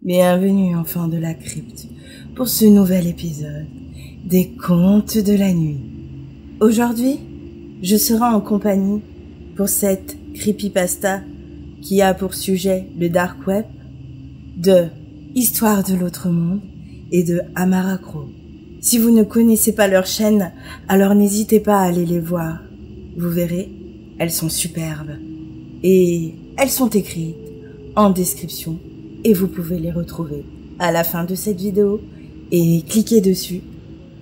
Bienvenue enfants de la crypte pour ce nouvel épisode des contes de la nuit. Aujourd'hui, je serai en compagnie pour cette creepypasta qui a pour sujet le dark web, de Histoire de l'autre monde et de Amara Crow. Si vous ne connaissez pas leur chaîne, alors n'hésitez pas à aller les voir. Vous verrez, elles sont superbes et elles sont écrites en description et vous pouvez les retrouver à la fin de cette vidéo et cliquez dessus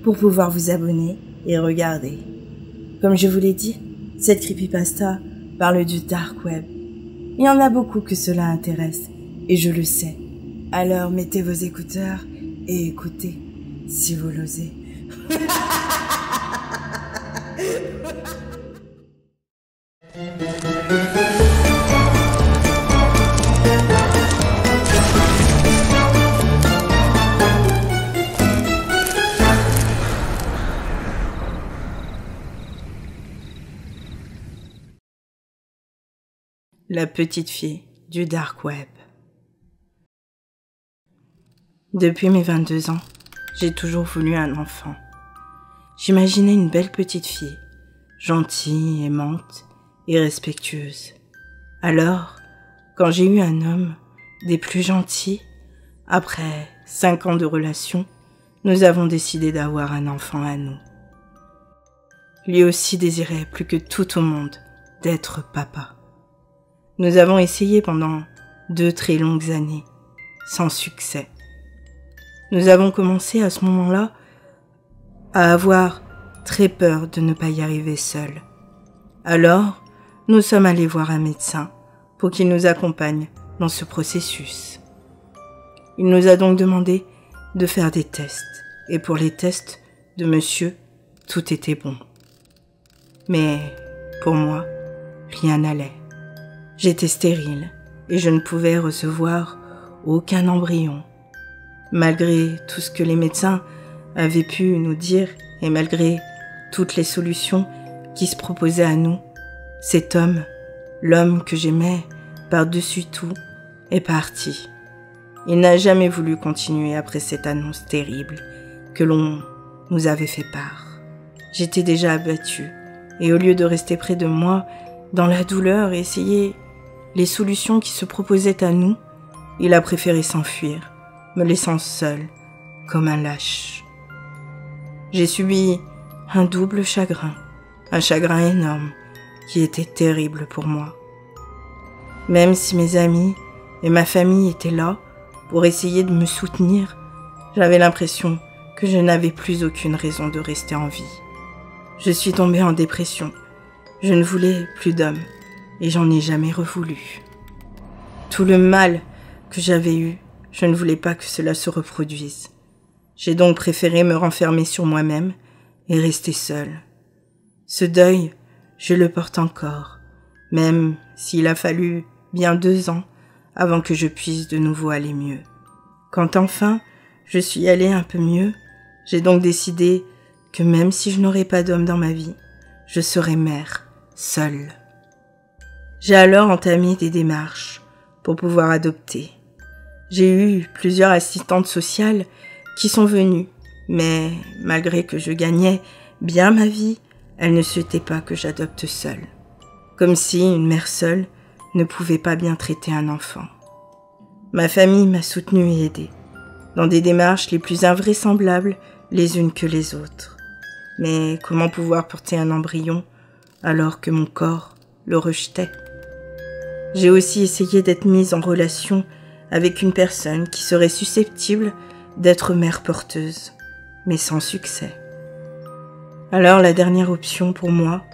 pour pouvoir vous abonner et regarder. Comme je vous l'ai dit, cette creepypasta parle du dark web. Il y en a beaucoup que cela intéresse et je le sais. Alors mettez vos écouteurs et écoutez si vous l'osez. La petite fille du dark web. Depuis mes 22 ans, j'ai toujours voulu un enfant. J'imaginais une belle petite fille, gentille, aimante et respectueuse. Alors, quand j'ai eu un homme, des plus gentils, après 5 ans de relation, nous avons décidé d'avoir un enfant à nous. Lui aussi désirait plus que tout au monde d'être papa. Nous avons essayé pendant 2 très longues années, sans succès. Nous avons commencé à ce moment-là à avoir très peur de ne pas y arriver seuls. Alors, nous sommes allés voir un médecin pour qu'il nous accompagne dans ce processus. Il nous a donc demandé de faire des tests. Et pour les tests de monsieur, tout était bon. Mais pour moi, rien n'allait. J'étais stérile et je ne pouvais recevoir aucun embryon. Malgré tout ce que les médecins avaient pu nous dire et malgré toutes les solutions qui se proposaient à nous, cet homme, l'homme que j'aimais par-dessus tout, est parti. Il n'a jamais voulu continuer après cette annonce terrible que l'on nous avait fait part. J'étais déjà abattue et au lieu de rester près de moi dans la douleur et essayer les solutions qui se proposaient à nous, il a préféré s'enfuir, me laissant seule, comme un lâche. J'ai subi un double chagrin, un chagrin énorme, qui était terrible pour moi. Même si mes amis et ma famille étaient là pour essayer de me soutenir, j'avais l'impression que je n'avais plus aucune raison de rester en vie. Je suis tombée en dépression. Je ne voulais plus d'hommes. Et j'en ai jamais revoulu. Tout le mal que j'avais eu, je ne voulais pas que cela se reproduise. J'ai donc préféré me renfermer sur moi-même et rester seule. Ce deuil, je le porte encore, même s'il a fallu bien 2 ans avant que je puisse de nouveau aller mieux. Quand enfin je suis allée un peu mieux, j'ai donc décidé que même si je n'aurais pas d'homme dans ma vie, je serais mère, seule. J'ai alors entamé des démarches pour pouvoir adopter. J'ai eu plusieurs assistantes sociales qui sont venues, mais malgré que je gagnais bien ma vie, elles ne souhaitaient pas que j'adopte seule. Comme si une mère seule ne pouvait pas bien traiter un enfant. Ma famille m'a soutenue et aidée, dans des démarches les plus invraisemblables les unes que les autres. Mais comment pouvoir porter un embryon alors que mon corps le rejetait ? J'ai aussi essayé d'être mise en relation avec une personne qui serait susceptible d'être mère porteuse, mais sans succès. Alors la dernière option pour moi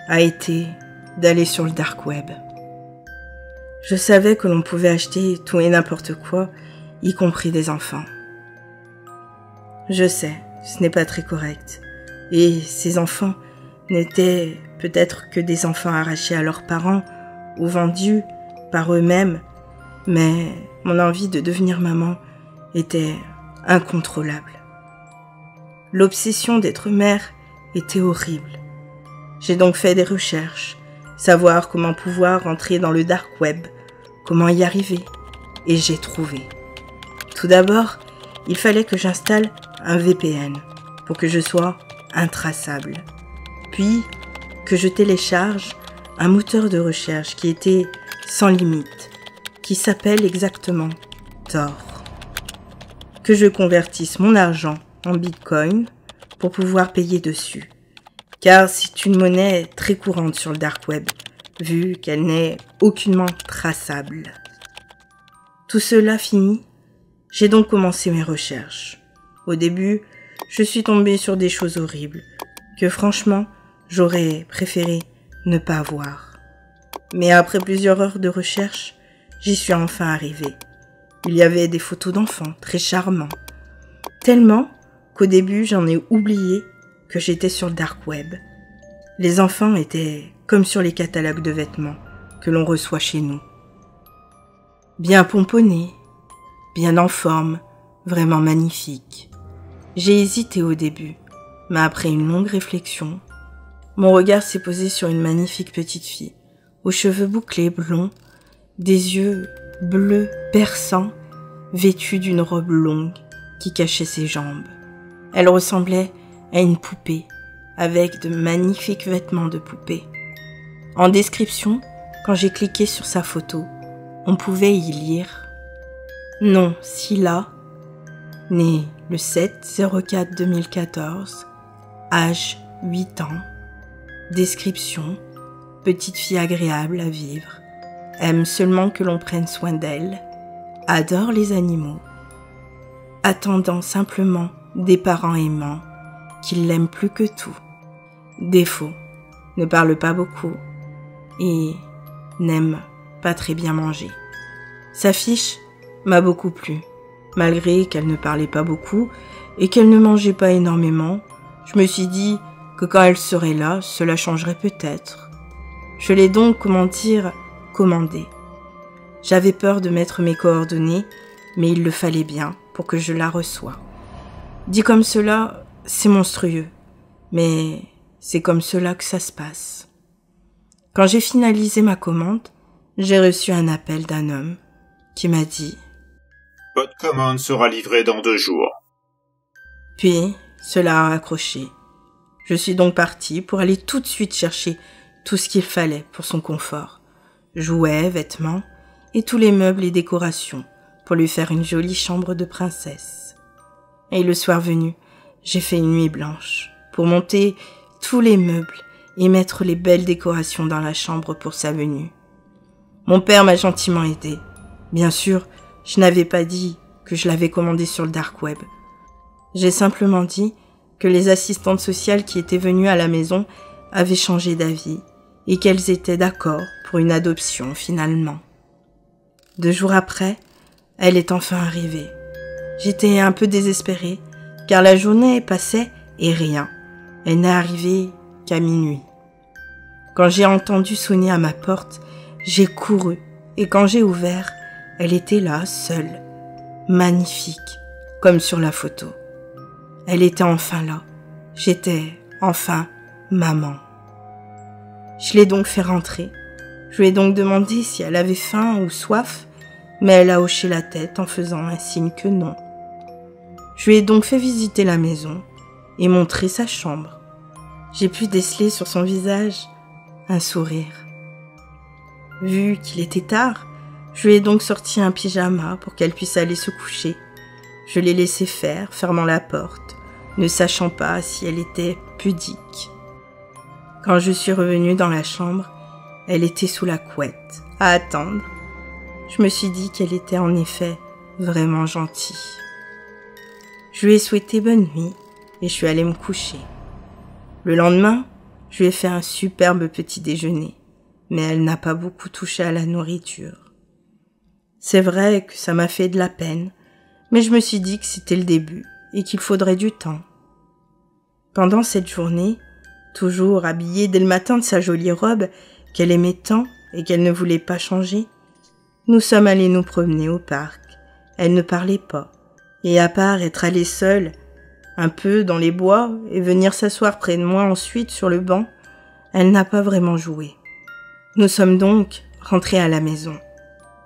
a été d'aller sur le dark web. Je savais que l'on pouvait acheter tout et n'importe quoi, y compris des enfants. Je sais, ce n'est pas très correct. Et ces enfants n'étaient peut-être que des enfants arrachés à leurs parents ou vendus par eux-mêmes, mais mon envie de devenir maman était incontrôlable. L'obsession d'être mère était horrible. J'ai donc fait des recherches, savoir comment pouvoir rentrer dans le dark web, comment y arriver, et j'ai trouvé. Tout d'abord, il fallait que j'installe un VPN pour que je sois intraçable. Puis, que je télécharge un moteur de recherche qui était sans limite, qui s'appelle exactement Tor. Que je convertisse mon argent en Bitcoin pour pouvoir payer dessus. Car c'est une monnaie très courante sur le dark web, vu qu'elle n'est aucunement traçable. Tout cela fini, j'ai donc commencé mes recherches. Au début, je suis tombée sur des choses horribles, que franchement, j'aurais préféré ne pas voir. Mais après plusieurs heures de recherche, j'y suis enfin arrivée. Il y avait des photos d'enfants très charmants. Tellement qu'au début, j'en ai oublié que j'étais sur le dark web. Les enfants étaient comme sur les catalogues de vêtements que l'on reçoit chez nous. Bien pomponnés, bien en forme, vraiment magnifiques. J'ai hésité au début, mais après une longue réflexion, mon regard s'est posé sur une magnifique petite fille, aux cheveux bouclés blonds, des yeux bleus perçants, vêtue d'une robe longue qui cachait ses jambes. Elle ressemblait à une poupée, avec de magnifiques vêtements de poupée. En description, quand j'ai cliqué sur sa photo, on pouvait y lire « Nom Scylla, né le 7/04/2014, âge 8 ans, description, petite fille agréable à vivre, aime seulement que l'on prenne soin d'elle, adore les animaux, attendant simplement des parents aimants qui l'aiment plus que tout. Défaut, ne parle pas beaucoup et n'aime pas très bien manger. Sa fiche m'a beaucoup plu, malgré qu'elle ne parlait pas beaucoup et qu'elle ne mangeait pas énormément. Je me suis dit que quand elle serait là, cela changerait peut-être. Je l'ai donc, commandée. J'avais peur de mettre mes coordonnées, mais il le fallait bien pour que je la reçoive. Dit comme cela, c'est monstrueux, mais c'est comme cela que ça se passe. Quand j'ai finalisé ma commande, j'ai reçu un appel d'un homme qui m'a dit « Votre commande sera livrée dans 2 jours. » Puis, cela a raccroché. Je suis donc partie pour aller tout de suite chercher tout ce qu'il fallait pour son confort. Jouets, vêtements et tous les meubles et décorations pour lui faire une jolie chambre de princesse. Et le soir venu, j'ai fait une nuit blanche pour monter tous les meubles et mettre les belles décorations dans la chambre pour sa venue. Mon père m'a gentiment aidé. Bien sûr, je n'avais pas dit que je l'avais commandé sur le dark web. J'ai simplement dit que les assistantes sociales qui étaient venues à la maison avaient changé d'avis et qu'elles étaient d'accord pour une adoption finalement. 2 jours après, elle est enfin arrivée. J'étais un peu désespérée car la journée passait et rien. Elle n'est arrivée qu'à minuit. Quand j'ai entendu sonner à ma porte, j'ai couru et quand j'ai ouvert, elle était là, seule, magnifique, comme sur la photo. Elle était enfin là. J'étais enfin maman. Je l'ai donc fait rentrer. Je lui ai donc demandé si elle avait faim ou soif, mais elle a hoché la tête en faisant un signe que non. Je lui ai donc fait visiter la maison et montrer sa chambre. J'ai pu déceler sur son visage un sourire. Vu qu'il était tard, je lui ai donc sorti un pyjama pour qu'elle puisse aller se coucher. Je l'ai laissé faire, fermant la porte, ne sachant pas si elle était pudique. Quand je suis revenue dans la chambre, elle était sous la couette, à attendre. Je me suis dit qu'elle était en effet vraiment gentille. Je lui ai souhaité bonne nuit et je suis allée me coucher. Le lendemain, je lui ai fait un superbe petit déjeuner, mais elle n'a pas beaucoup touché à la nourriture. C'est vrai que ça m'a fait de la peine, mais je me suis dit que c'était le début et qu'il faudrait du temps. Pendant cette journée, toujours habillée dès le matin de sa jolie robe qu'elle aimait tant et qu'elle ne voulait pas changer, nous sommes allés nous promener au parc. Elle ne parlait pas, et à part être allée seule, un peu dans les bois, et venir s'asseoir près de moi ensuite sur le banc, elle n'a pas vraiment joué. Nous sommes donc rentrés à la maison.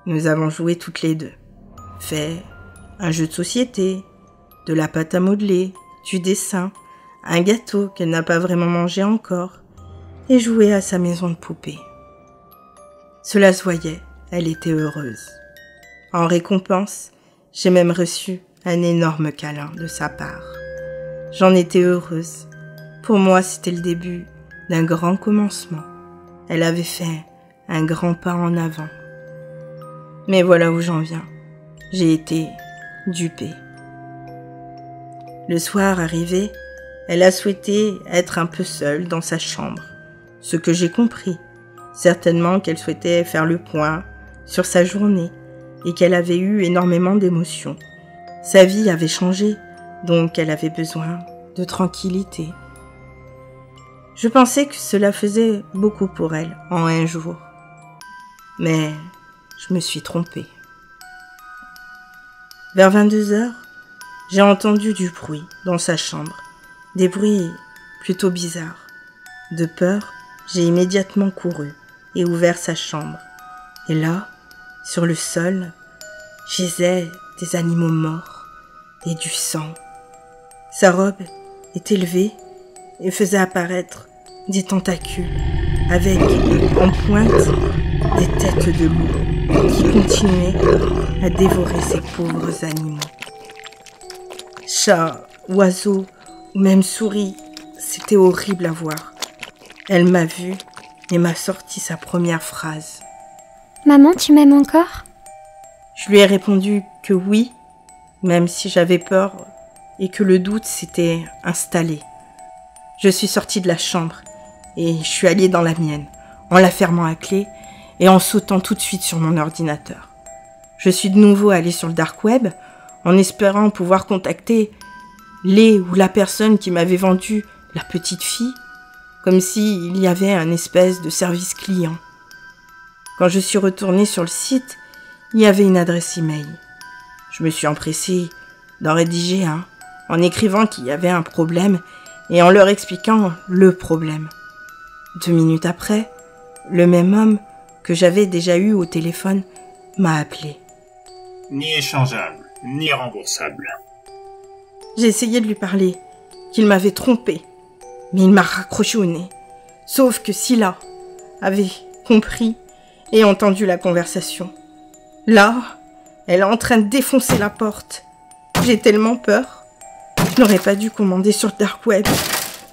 Nous avons joué toutes les deux, fait un jeu de société, de la pâte à modeler, du dessin, un gâteau qu'elle n'a pas vraiment mangé encore, et jouer à sa maison de poupée. Cela se voyait, elle était heureuse. En récompense, j'ai même reçu un énorme câlin de sa part. J'en étais heureuse. Pour moi, c'était le début d'un grand commencement. Elle avait fait un grand pas en avant. Mais voilà où j'en viens. J'ai été dupée. Le soir arrivé, elle a souhaité être un peu seule dans sa chambre. Ce que j'ai compris. Certainement qu'elle souhaitait faire le point sur sa journée et qu'elle avait eu énormément d'émotions. Sa vie avait changé, donc elle avait besoin de tranquillité. Je pensais que cela faisait beaucoup pour elle en un jour. Mais je me suis trompée. Vers 22h, j'ai entendu du bruit dans sa chambre. Des bruits plutôt bizarres. De peur, j'ai immédiatement couru et ouvert sa chambre. Et là, sur le sol, gisaient des animaux morts et du sang. Sa robe était levée et faisait apparaître des tentacules avec en pointe des têtes de loup qui continuaient à dévorer ces pauvres animaux. Chats, oiseaux ou même souris, c'était horrible à voir. Elle m'a vue et m'a sorti sa première phrase. « Maman, tu m'aimes encore ?» Je lui ai répondu que oui, même si j'avais peur et que le doute s'était installé. Je suis sortie de la chambre et je suis allée dans la mienne, en la fermant à clé et en sautant tout de suite sur mon ordinateur. Je suis de nouveau allée sur le dark web en espérant pouvoir contacter les ou la personne qui m'avait vendu la petite fille, comme s'il y avait un espèce de service client. Quand je suis retournée sur le site, il y avait une adresse email. Je me suis empressée d'en rédiger un, en écrivant qu'il y avait un problème et en leur expliquant le problème. 2 minutes après, le même homme que j'avais déjà eu au téléphone m'a appelé. Ni échangeable, ni remboursable. J'ai essayé de lui parler, qu'il m'avait trompée, mais il m'a raccroché au nez. Sauf que Scylla avait compris et entendu la conversation. Là, elle est en train de défoncer la porte. J'ai tellement peur. Je n'aurais pas dû commander sur le dark web.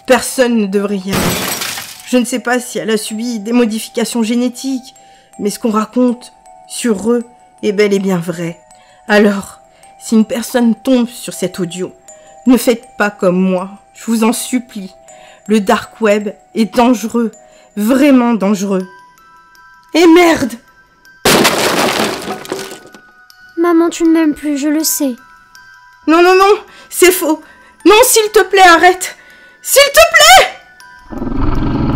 Personne ne devrait y aller. Je ne sais pas si elle a subi des modifications génétiques, mais ce qu'on raconte sur eux est bel et bien vrai. Alors, si une personne tombe sur cet audio, ne faites pas comme moi, je vous en supplie. Le dark web est dangereux, vraiment dangereux. Et merde! Maman, tu ne m'aimes plus, je le sais. Non, non, non, c'est faux. Non, s'il te plaît, arrête. S'il te plaît!